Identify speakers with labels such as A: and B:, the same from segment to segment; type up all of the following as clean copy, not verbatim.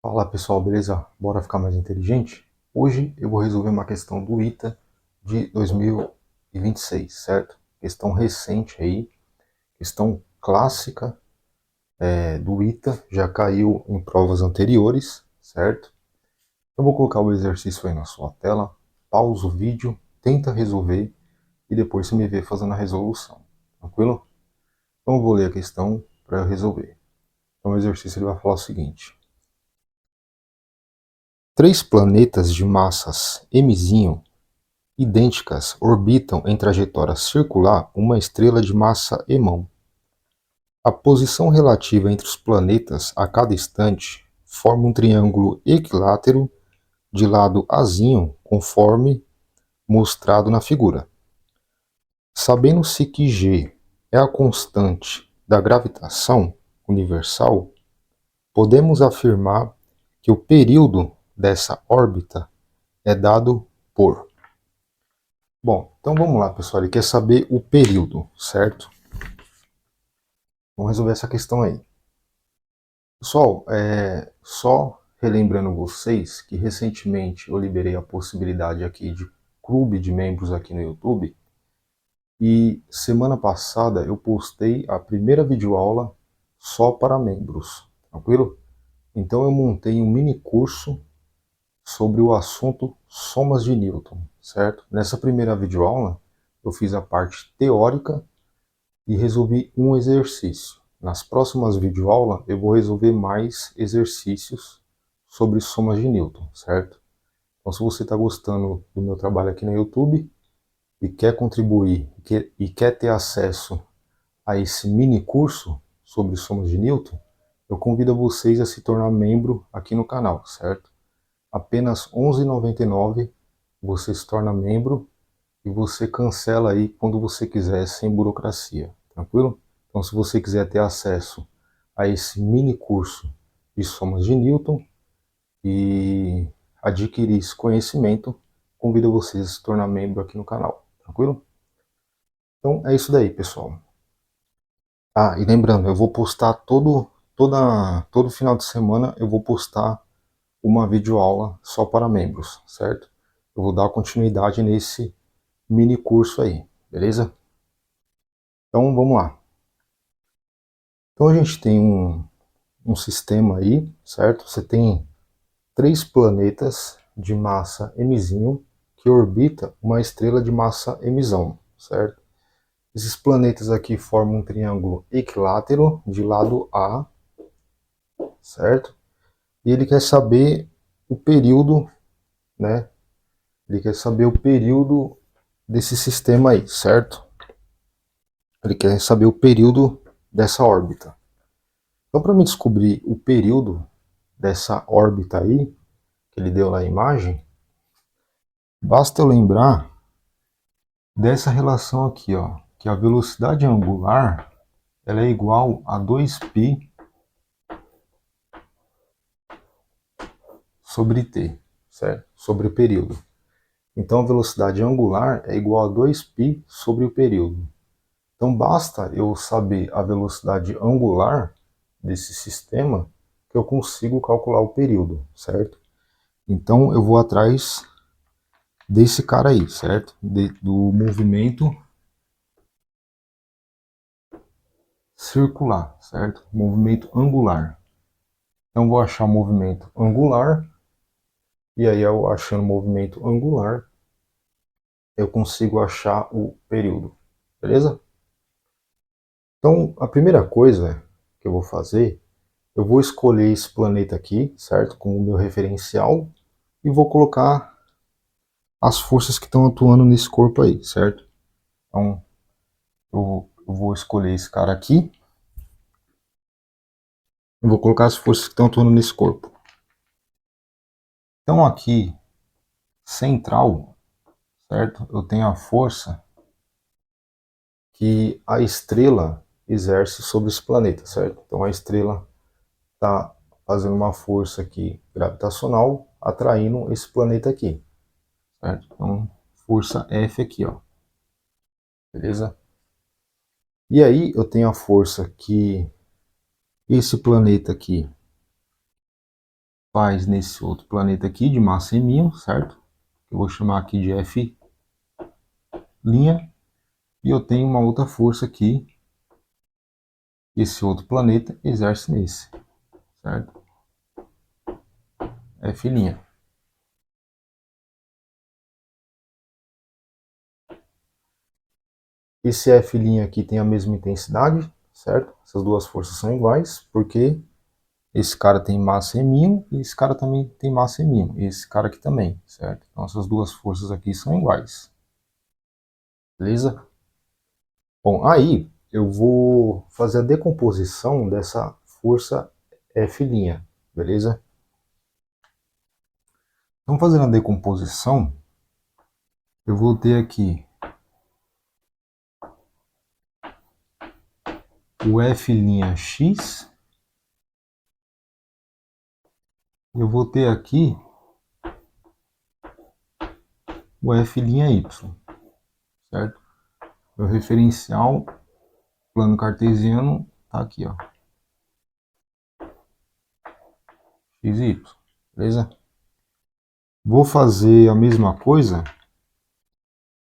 A: Fala pessoal, beleza? Bora ficar mais inteligente? Hoje eu vou resolver uma questão do ITA de 2026, certo? Questão recente aí, questão clássica do ITA, já caiu em provas anteriores, certo? Eu vou colocar o exercício aí na sua tela, pausa o vídeo, tenta resolver e depois você me vê fazendo a resolução, tranquilo? Então eu vou ler a questão para eu resolver. Então o exercício ele vai falar o seguinte: três planetas de massas mzinho idênticas orbitam em trajetória circular uma estrela de massa Emão. A posição relativa entre os planetas a cada instante forma um triângulo equilátero de lado azinho, conforme mostrado na figura. Sabendo-se que G é a constante da gravitação universal, podemos afirmar que o período dessa órbita é dado por. Bom, então vamos lá, pessoal. Ele quer saber o período, certo? Vamos resolver essa questão aí. Pessoal, só relembrando vocês que recentemente eu liberei a possibilidade aqui de clube de membros aqui no YouTube e semana passada eu postei a primeira videoaula só para membros, tranquilo? Então eu montei um mini curso sobre o assunto somas de Newton, certo? Nessa primeira videoaula eu fiz a parte teórica e resolvi um exercício. Nas próximas videoaulas eu vou resolver mais exercícios sobre somas de Newton, certo? Então se você está gostando do meu trabalho aqui no YouTube e quer contribuir e quer ter acesso a esse mini curso sobre somas de Newton, eu convido vocês a se tornar membro aqui no canal, certo? Apenas R$ 11,99 você se torna membro e você cancela aí quando você quiser, sem burocracia, tranquilo? Então, se você quiser ter acesso a esse mini curso de somas de Newton e adquirir esse conhecimento, convido vocês a se tornar membro aqui no canal, tranquilo? Então, é isso daí, pessoal. Ah, e lembrando, eu vou postar todo final de semana, eu vou postar uma videoaula só para membros, certo? Eu vou dar continuidade nesse mini curso aí, beleza? Então, vamos lá. Então a gente tem um sistema aí, certo? Você tem três planetas de massa mzinho que orbita uma estrela de massa mzão, certo? Esses planetas aqui formam um triângulo equilátero de lado A, certo? E ele quer saber o período, né? Ele quer saber o período desse sistema aí, certo? Ele quer saber o período dessa órbita. Então, para me descobrir o período dessa órbita aí, que ele deu na imagem, basta eu lembrar dessa relação aqui, ó, que a velocidade angular ela é igual a 2π sobre t, certo? Sobre o período. Então a velocidade angular é igual a 2π sobre o período. Então basta eu saber a velocidade angular desse sistema que eu consigo calcular o período, certo? Então eu vou atrás desse cara aí, certo? Do movimento circular, certo? Movimento angular. Então vou achar o movimento angular, e aí eu achando o movimento angular, eu consigo achar o período, beleza? Então a primeira coisa que eu vou fazer, eu vou escolher esse planeta aqui, certo? Como meu referencial, e vou colocar as forças que estão atuando nesse corpo aí, certo? Então eu vou escolher esse cara aqui, e vou colocar as forças que estão atuando nesse corpo. Então aqui, central, certo? Eu tenho a força que a estrela exerce sobre esse planeta, certo? Então a estrela está fazendo uma força aqui gravitacional atraindo esse planeta aqui, certo? Então força F aqui, ó, beleza? E aí eu tenho a força que esse planeta aqui faz nesse outro planeta aqui de massa M1, certo? Eu vou chamar aqui de F', e eu tenho uma outra força aqui que esse outro planeta exerce nesse, certo? F'. Esse F' aqui tem a mesma intensidade, certo? Essas duas forças são iguais, porque esse cara tem massa M1 e esse cara também tem massa M1. E esse cara aqui também, certo? Então essas duas forças aqui são iguais. Beleza? Bom, aí eu vou fazer a decomposição dessa força F', beleza? Então, fazendo a decomposição, eu vou ter aqui o F'x, eu vou ter aqui o F'y, certo? Meu referencial plano cartesiano tá aqui, ó, x e y, beleza? Vou fazer a mesma coisa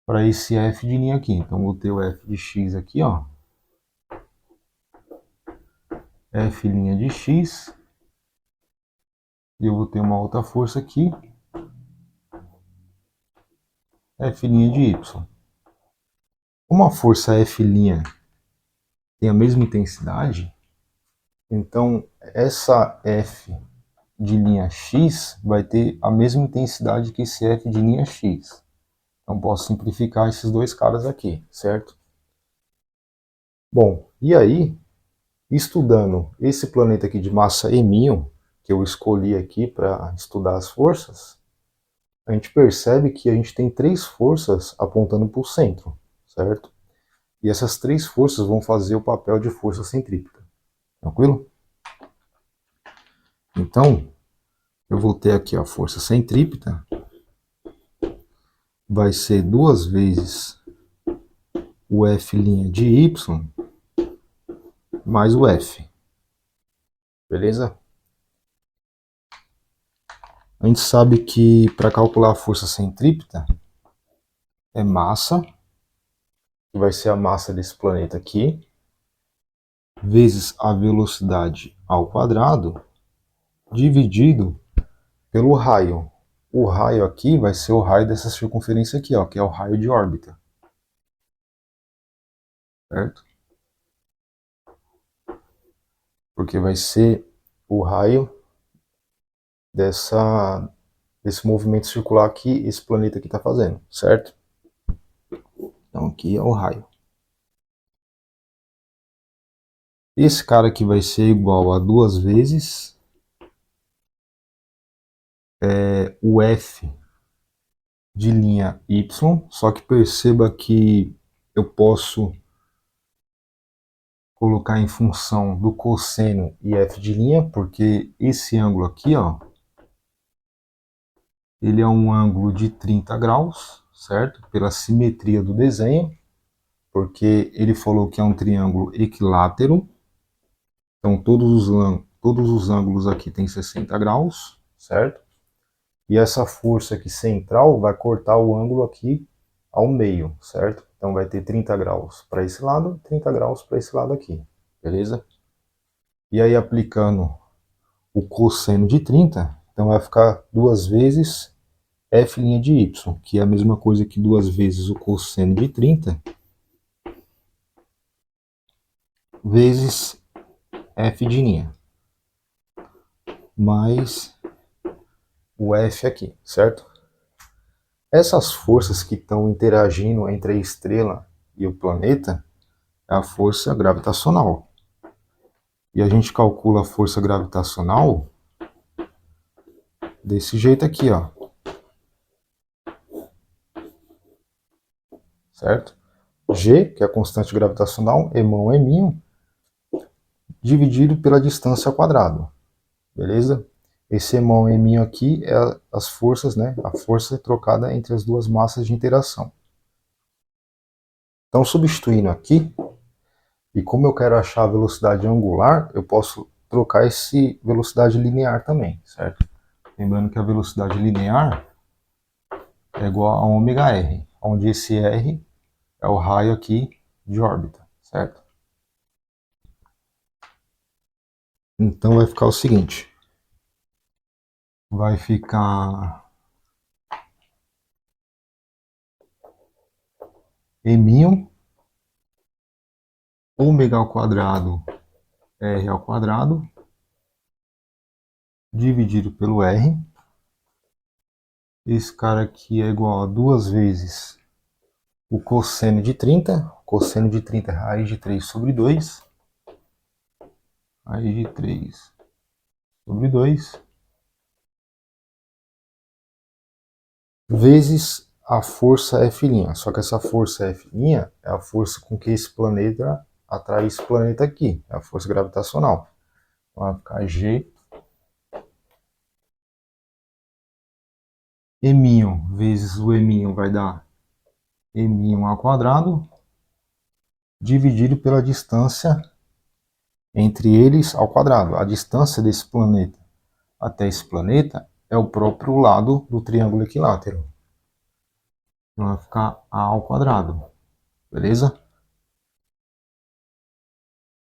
A: para esse f de linha aqui. Então, vou ter o f de x aqui, ó, f' de x, e eu vou ter uma outra força aqui, f' de y. Como a força f' tem a mesma intensidade, então essa f de linha x vai ter a mesma intensidade que esse f de linha x. Então posso simplificar esses dois caras aqui, certo? Bom, e aí, estudando esse planeta aqui de massa M1, que eu escolhi aqui para estudar as forças, a gente percebe que a gente tem três forças apontando para o centro, certo? E essas três forças vão fazer o papel de força centrípeta. Tranquilo? Então, eu vou ter aqui a força centrípeta, vai ser duas vezes o F' de Y mais o F. Beleza? A gente sabe que para calcular a força centrípeta é massa, que vai ser a massa desse planeta aqui, vezes a velocidade ao quadrado, dividido pelo raio. O raio aqui vai ser o raio dessa circunferência aqui, ó, que é o raio de órbita. Certo? Porque vai ser o raio desse movimento circular que esse planeta aqui está fazendo, certo? Então aqui é o raio. Esse cara aqui vai ser igual a duas vezes o F de linha Y, só que perceba que eu posso colocar em função do cosseno e F de linha, porque esse ângulo aqui, ó, ele é um ângulo de 30 graus, certo? Pela simetria do desenho, porque ele falou que é um triângulo equilátero, então todos os ângulos aqui têm 60 graus, certo? E essa força aqui central vai cortar o ângulo aqui ao meio, certo? Então vai ter 30 graus para esse lado, 30 graus para esse lado aqui, beleza? E aí aplicando o cosseno de 30, então vai ficar duas vezes f' de y, que é a mesma coisa que duas vezes o cosseno de 30 vezes f de linha, mais o f aqui, certo? Essas forças que estão interagindo entre a estrela e o planeta é a força gravitacional. E a gente calcula a força gravitacional desse jeito aqui, ó. Certo? G, que é a constante gravitacional, Emão M1, dividido pela distância ao quadrado. Beleza? Esse Emão M1 aqui é as forças, né? A força trocada entre as duas massas de interação. Então, substituindo aqui, e como eu quero achar a velocidade angular, eu posso trocar esse velocidade linear também, certo? Lembrando que a velocidade linear é igual a ômega r, onde esse r é o raio aqui de órbita, certo? Então vai ficar o seguinte, vai ficar m1 ômega ao quadrado r ao quadrado dividido pelo r. Esse cara aqui é igual a 2 vezes o cosseno de 30. O cosseno de 30 é raiz de 3 sobre 2. Raiz de 3 sobre 2. Vezes a força F'. Só que essa força F' é a força com que esse planeta atrai esse planeta aqui. É a força gravitacional. Então vai ficar G M' vezes o M' vai dar M' ao quadrado dividido pela distância entre eles ao quadrado. A distância desse planeta até esse planeta é o próprio lado do triângulo equilátero. Então vai ficar A ao quadrado, beleza?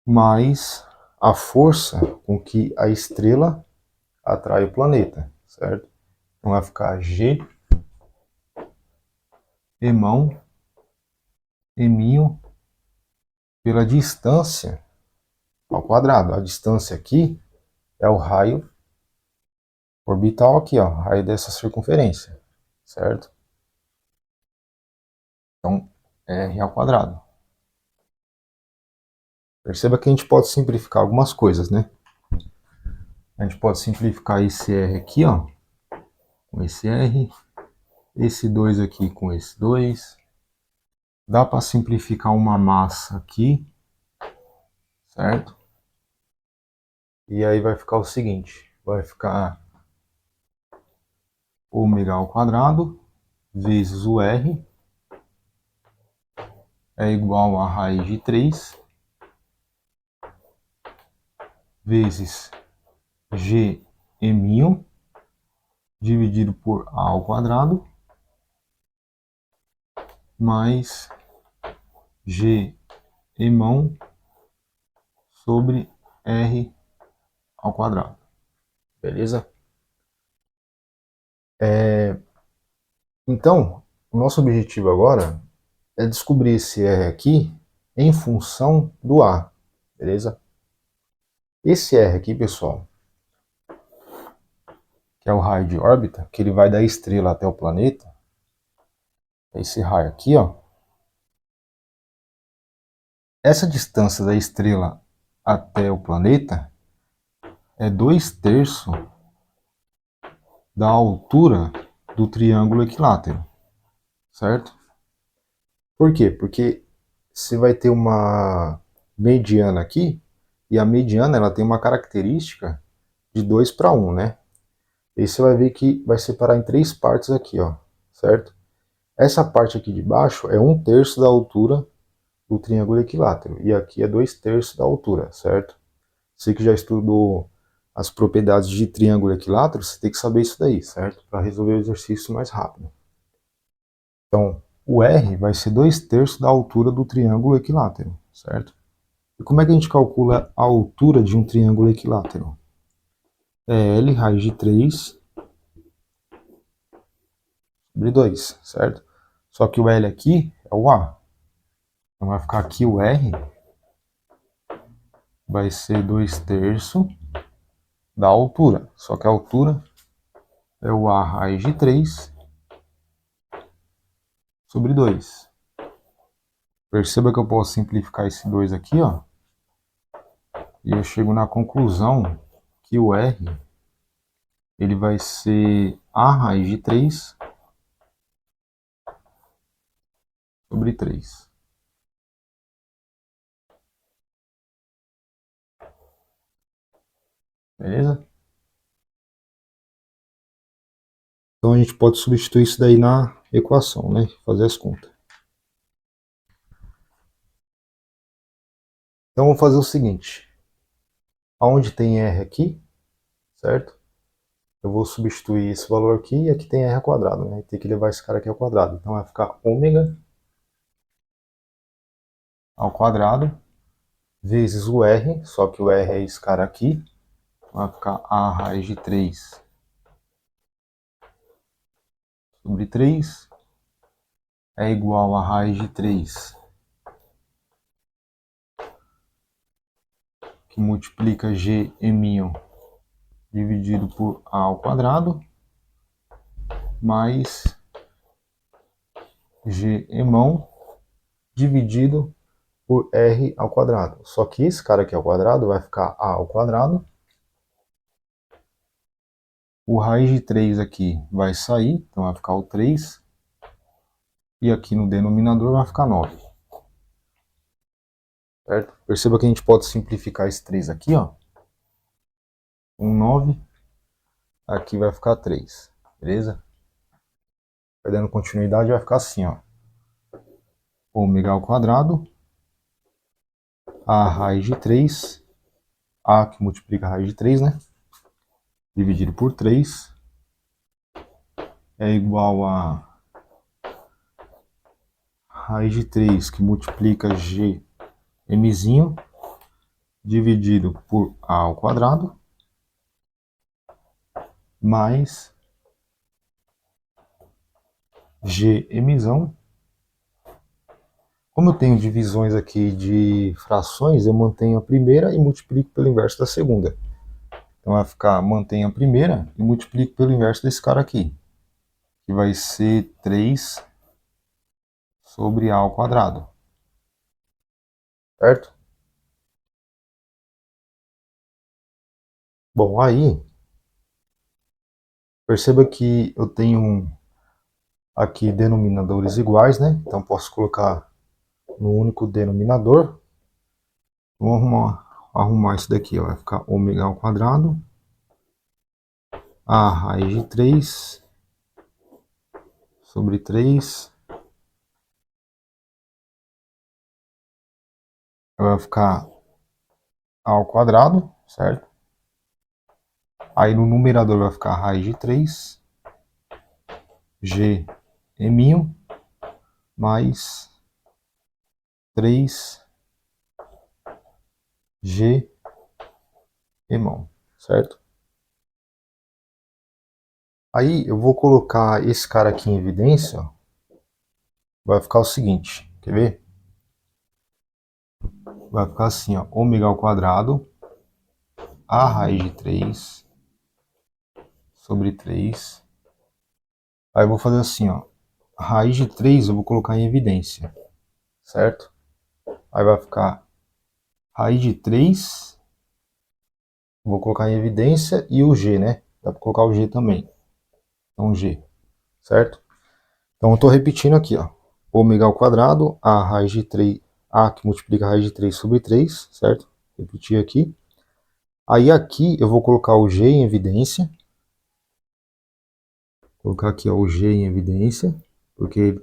A: Mais a força com que a estrela atrai o planeta, certo? Então vai ficar G Emão Eminho pela distância ao quadrado. A distância aqui é o raio orbital aqui, ó, raio dessa circunferência, certo? Então, R ao quadrado. Perceba que a gente pode simplificar algumas coisas, né? A gente pode simplificar esse R aqui, ó, com esse R, esse 2 aqui com esse 2. Dá para simplificar uma massa aqui, certo? E aí vai ficar o seguinte, vai ficar ômega ao quadrado vezes o R é igual a raiz de 3 vezes G Emil dividido por A ao quadrado mais G Emão sobre R ao quadrado. Beleza? Então, o nosso objetivo agora é descobrir esse R aqui em função do A. Beleza? Esse R aqui, pessoal, que é o raio de órbita, que ele vai da estrela até o planeta, esse raio aqui, ó. Essa distância da estrela até o planeta é 2/3 da altura do triângulo equilátero, certo? Por quê? Porque você vai ter uma mediana aqui, e a mediana ela tem uma característica de 2/1, né? E você vai ver que vai separar em 3 partes aqui, ó, certo? Essa parte aqui de baixo é 1/3 da altura do triângulo equilátero, e aqui é 2/3 da altura, certo? Você que já estudou as propriedades de triângulo equilátero, você tem que saber isso daí, certo? Para resolver o exercício mais rápido. Então, o R vai ser 2/3 da altura do triângulo equilátero, certo? E como é que a gente calcula a altura de um triângulo equilátero? É L raiz de 3 sobre 2, certo? Só que o L aqui é o A. Então vai ficar aqui o R vai ser 2/3 da altura. Só que a altura é o A raiz de 3 sobre 2. Perceba que eu posso simplificar esse 2 aqui, ó. E eu chego na conclusão que o R ele vai ser A raiz de 3 sobre 3. Beleza? Então a gente pode substituir isso daí na equação, né? Fazer as contas. Então vamos fazer o seguinte. Aonde tem R aqui, certo? eu vou substituir esse valor aqui e aqui tem r ao quadrado, né? Tem que levar esse cara aqui ao quadrado. Então vai ficar ômega ao quadrado vezes o r, só que o r é esse cara aqui. Vai ficar a raiz de 3 sobre 3 é igual a raiz de 3 que multiplica g m dividido por a ao quadrado mais g emão dividido por r ao quadrado. Só que esse cara aqui ao quadrado vai ficar a ao quadrado. O raiz de 3 aqui vai sair, então vai ficar o 3. E aqui no denominador vai ficar 9. Certo? Perceba que a gente pode simplificar esse 3 aqui, ó. 9. Aqui vai ficar 3. Beleza? Vai dando continuidade, vai ficar assim, ó. Ômega ao quadrado. A raiz de 3. A que multiplica a raiz de 3, né? Dividido por 3. É igual a raiz de 3 que multiplica g mzinho dividido por a ao quadrado mais g mzão. Como eu tenho divisões aqui de frações, eu mantenho a primeira e multiplico pelo inverso da segunda. Então vai ficar, mantenho a primeira e multiplico pelo inverso desse cara aqui, que vai ser 3 sobre a ao quadrado. Certo? Bom, aí, perceba que eu tenho aqui denominadores iguais, né? Então posso colocar no único denominador. Vamos arrumar isso daqui, ó. Vai ficar ômega ao quadrado, a raiz de 3 sobre 3 vai ficar a ao quadrado, certo? Aí no numerador vai ficar a raiz de 3 g m mais 3 g emão, certo? Aí eu vou colocar esse cara aqui em evidência, ó. Vai ficar o seguinte, quer ver? Vai ficar assim, ó, ômega ao quadrado, a raiz de 3 sobre 3. Aí eu vou fazer assim, ó, a raiz de 3 eu vou colocar em evidência, certo? Aí vai ficar raiz de 3, vou colocar em evidência, e o g, né? Dá para colocar o g também. Então g, certo? Então eu estou repetindo aqui, ó. Ômega ao quadrado, a raiz de 3, a que multiplica a raiz de 3 sobre 3, certo? Repetir aqui. Aí aqui eu vou colocar o g em evidência. Vou colocar aqui ó, o g em evidência, porque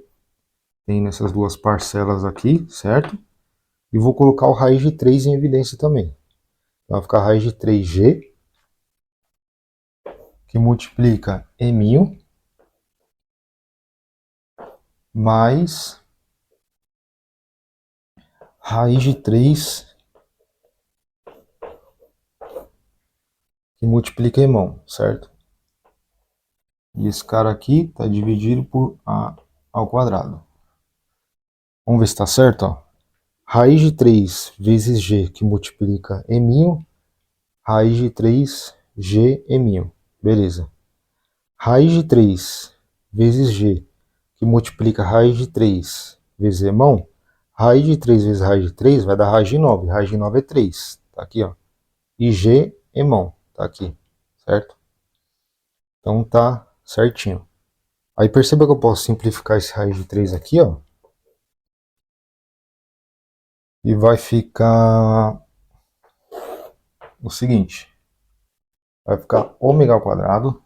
A: tem nessas duas parcelas aqui, certo? E vou colocar o raiz de 3 em evidência também. Então vai ficar a raiz de 3g, que multiplica m mais raiz de 3 que multiplica emão, certo? E esse cara aqui está dividido por a ao quadrado. Vamos ver se está certo, ó. Raiz de 3 vezes g que multiplica m, raiz de 3 g m. Beleza. Raiz de 3 vezes g que multiplica raiz de 3 vezes emão. Raiz de 3 vezes raiz de 3 vai dar raiz de 9. Raiz de 9 é 3. Tá aqui, ó. E g emão. Tá aqui. Certo? Então tá certinho. Aí perceba que eu posso simplificar esse raiz de 3 aqui, ó. E vai ficar o seguinte. Vai ficar ômega ao quadrado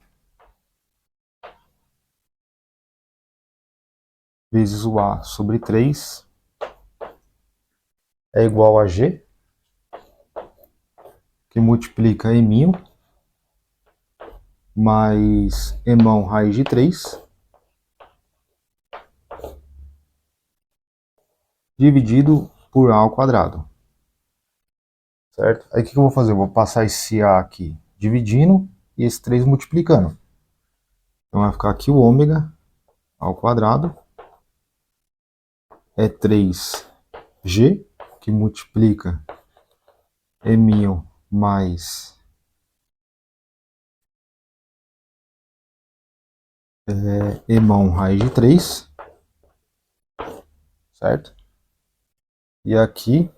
A: vezes o a sobre 3 é igual a g, que multiplica em 1000 mais emão raiz de 3 dividido por a ao quadrado, certo? Aí o que eu vou fazer? Eu vou passar esse a aqui dividindo e esse 3 multiplicando. Então vai ficar aqui o ômega ao quadrado é 3g, que multiplica emil mais emão raiz de 3, certo? E aqui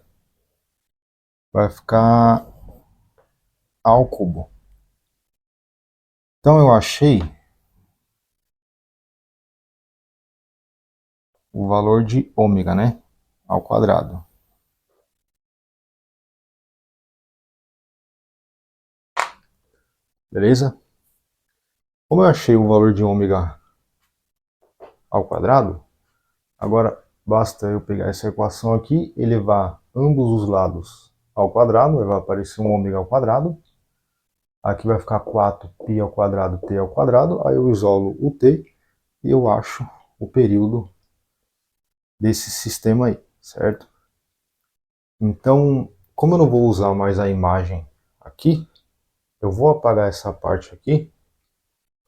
A: vai ficar a ao cubo. Então eu achei o valor de ômega, né, ao quadrado. Beleza? Como eu achei o valor de ômega ao quadrado, agora basta eu pegar essa equação aqui, elevar ambos os lados ao quadrado, vai aparecer um ômega ao quadrado. Aqui vai ficar 4π ao quadrado, t ao quadrado. Aí eu isolo o t e eu acho o período desse sistema aí, certo? Então, como eu não vou usar mais a imagem aqui, eu vou apagar essa parte aqui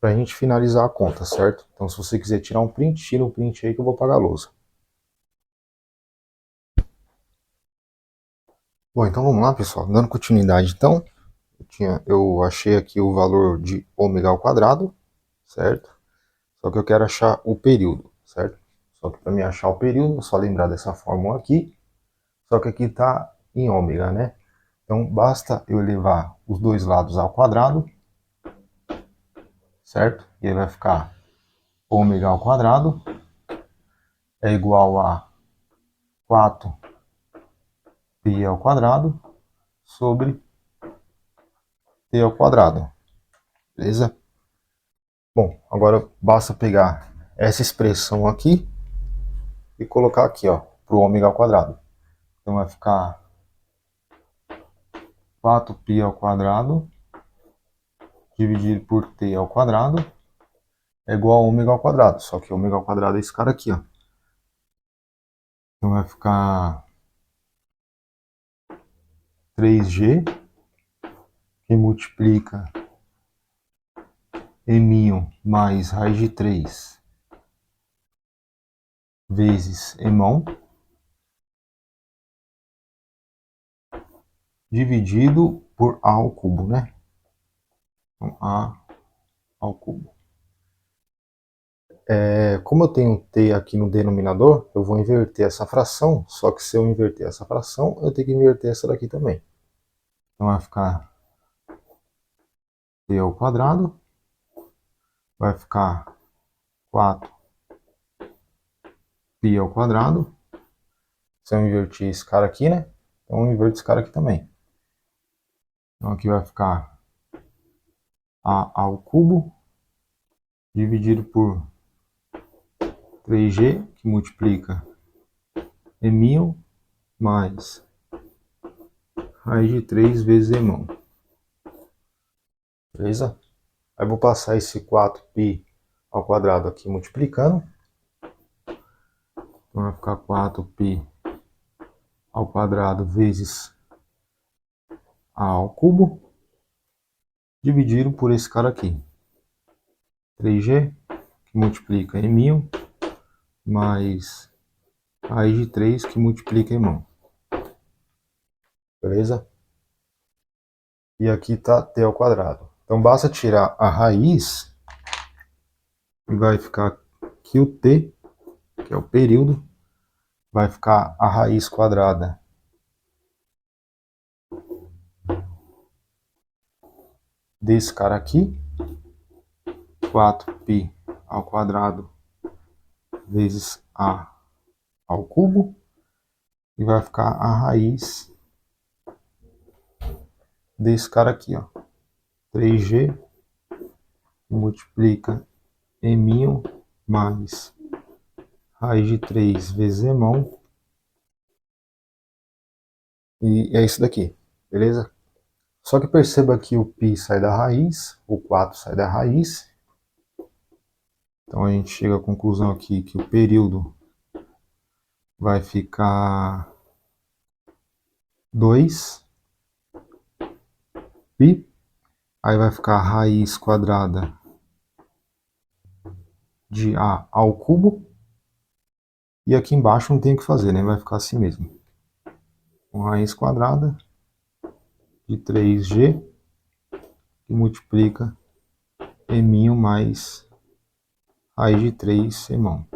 A: para a gente finalizar a conta, certo? Então, se você quiser tirar um print, tira um print aí que eu vou apagar a lousa. Bom, então vamos lá, pessoal. Dando continuidade, então, eu achei aqui o valor de ômega ao quadrado, certo? Só que eu quero achar o período, certo? Só que para mim achar o período, é só lembrar dessa fórmula aqui, só que aqui está em ômega, né? Então basta eu elevar os dois lados ao quadrado, certo? E aí vai ficar ômega ao quadrado é igual a 4π ao quadrado sobre t ao quadrado, beleza? Bom, agora basta pegar essa expressão aqui e colocar aqui, ó, para o ômega ao quadrado. Então vai ficar 4π ao quadrado dividido por t ao quadrado é igual a ômega ao quadrado, só que ômega ao quadrado é esse cara aqui, ó. Então vai ficar 3g, que multiplica emínio mais raiz de 3 vezes emão, dividido por a ao cubo, né? Então, a ao cubo. Como eu tenho t aqui no denominador, eu vou inverter essa fração, só que se eu inverter essa fração, eu tenho que inverter essa daqui também. Então vai ficar t ao quadrado, vai ficar 4π ao quadrado. Se eu invertir esse cara aqui, né? Então eu inverto esse cara aqui também. Então aqui vai ficar a ao cubo dividido por 3g, que multiplica emil mais raiz de 3 vezes emão. Beleza? Aí eu vou passar esse 4π ao quadrado aqui multiplicando. Então vai ficar 4π ao quadrado vezes a ao cubo dividido por esse cara aqui. 3g, que multiplica emil mais raiz de 3, que multiplica emão. Beleza? E aqui está t ao quadrado. Então basta tirar a raiz e vai ficar aqui o t, que é o período, vai ficar a raiz quadrada desse cara aqui, 4π ao quadrado vezes a ao cubo, e vai ficar a raiz desse cara aqui, ó, 3g multiplica emil mais raiz de 3 vezes emão, e é isso daqui, beleza? Só que perceba que o π sai da raiz, o 4 sai da raiz. Então a gente chega à conclusão aqui que o período vai ficar 2π. Aí vai ficar a raiz quadrada de a ao cubo. E aqui embaixo não tem o que fazer, né? Vai ficar assim mesmo. Com raiz quadrada de 3g que multiplica m mais raiz de 3 m.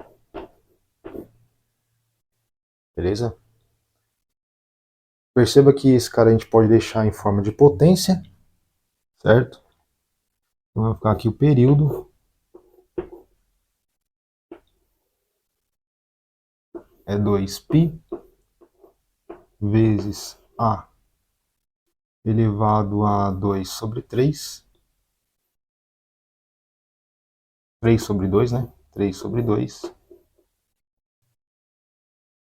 A: Beleza? Perceba que esse cara a gente pode deixar em forma de potência, certo? Então vai ficar aqui o período é 2π vezes a elevado a 2 sobre 3. 3 sobre 2, né? 3 sobre 2.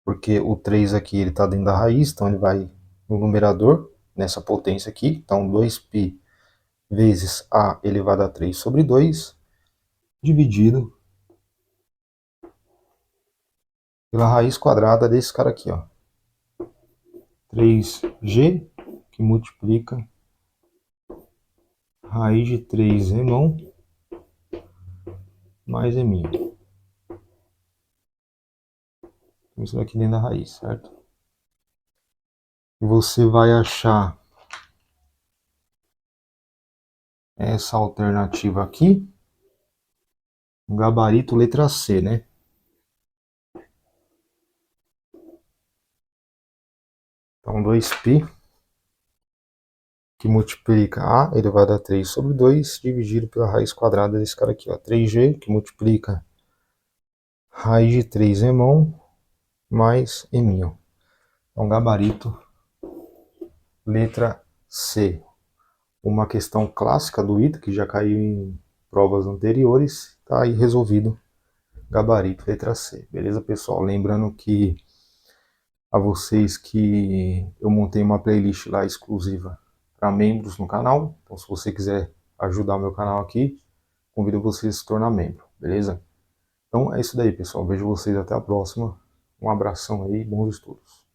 A: Porque o 3 aqui ele está dentro da raiz, então ele vai no numerador, nessa potência aqui. Então 2π vezes a elevado a 3 sobre 2, dividido pela raiz quadrada desse cara aqui, ó. 3g, que multiplica raiz de 3 remão mais m. Isso daqui dentro da raiz, certo? E você vai achar essa alternativa aqui, o gabarito letra C, né? Então 2π, que multiplica a elevado a 3 sobre 2, dividido pela raiz quadrada desse cara aqui, ó. 3g, que multiplica raiz de 3 remão mais m. Então gabarito letra C. Uma questão clássica do ITA, que já caiu em provas anteriores, está aí resolvido. Gabarito letra C. Beleza, pessoal? Lembrando que a vocês que eu montei uma playlist lá exclusiva para membros no canal. Então, se você quiser ajudar o meu canal aqui, convido você a se tornar membro, beleza? Então é isso daí, pessoal. Vejo vocês até a próxima. Um abração aí, bons estudos.